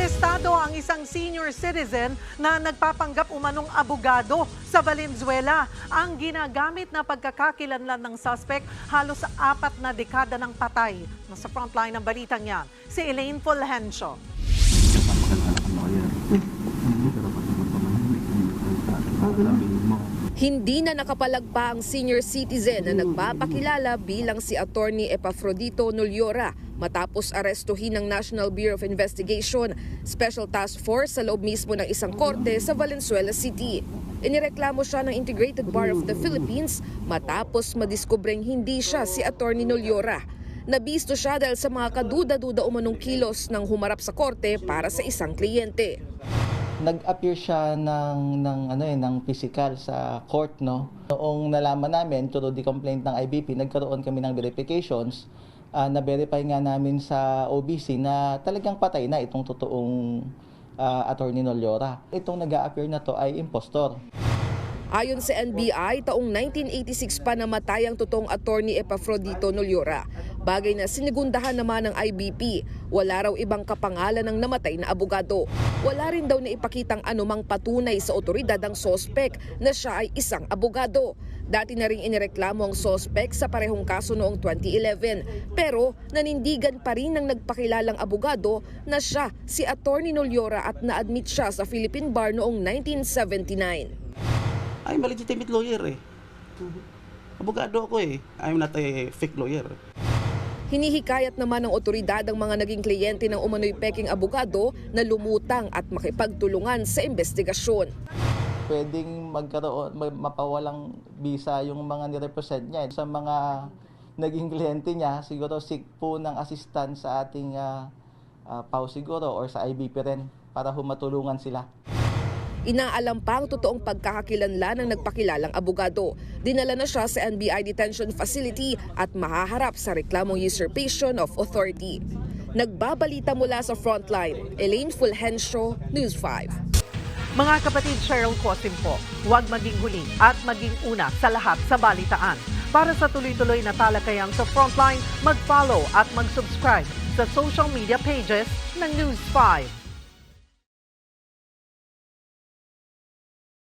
Arestado ang isang senior citizen na nagpapanggap umanong abogado sa Valenzuela. Ang ginagamit na pagkakakilanlan ng suspect halos 4 na dekada ng patay. Nasa frontline ng balitang yan, si Elaine Fulgencio. Hindi na nakapalagpa ang senior citizen na nagpapakilala bilang si Attorney Epafrodito Nuliora matapos arestuhin ng National Bureau of Investigation Special Task Force sa loob mismo ng isang korte sa Valenzuela City. Inireklamo siya ng Integrated Bar of the Philippines matapos madiskubreng hindi siya si Attorney Nuliora. Nabisto siya dahil sa mga kaduda-duda umanong kilos ng humarap sa korte para sa isang kliyente. Nag-appear siya ng physical sa court, no. Noong nalaman namin through the complaint ng IBP, nagkaroon kami ng verifications. Na-verify nga namin sa OBC na talagang patay na itong totoong Attorney Nuliora. Itong nag-a-appear na to ay impostor. Ayon sa NBI, taong 1986 pa namatay ang totoong Attorney Epafrodito Nuliora. Bagay na sinigundahan naman ng IBP. Wala raw ibang kapangalan ng namatay na abogado. Wala rin daw na ipakitang anumang patunay sa otoridad ang sospek na siya ay isang abogado. Dati na rin inireklamo ang sospek sa parehong kaso noong 2011. Pero nanindigan pa rin ng nagpakilalang abogado na siya si Attorney Nuliora at na-admit siya sa Philippine Bar noong 1979. I'm a legitimate lawyer eh. Abogado ako eh. I'm not a fake lawyer. Hinihikayat naman ng otoridad ang mga naging kliyente ng umano'y peking abogado na lumutang at makipagtulungan sa investigasyon. Pwedeng mapawalang visa yung mga nirepresent niya. Sa mga naging kliyente niya, siguro seek po ng assistance sa ating PAO siguro or sa IBP rin para humatulungan sila. Inaalam pa ang totoong pagkakakilanlan ng nagpakilalang abogado. Dinala na siya sa NBI Detention Facility at mahaharap sa reklamong usurpation of authority. Nagbabalita mula sa Frontline, Elaine Fulgencio, News 5. Mga kapatid, Cheryl Cosim po, huwag maging huli at maging una sa lahat sa balitaan. Para sa tuloy-tuloy na talakayan sa Frontline, mag-follow at mag-subscribe sa social media pages ng News 5.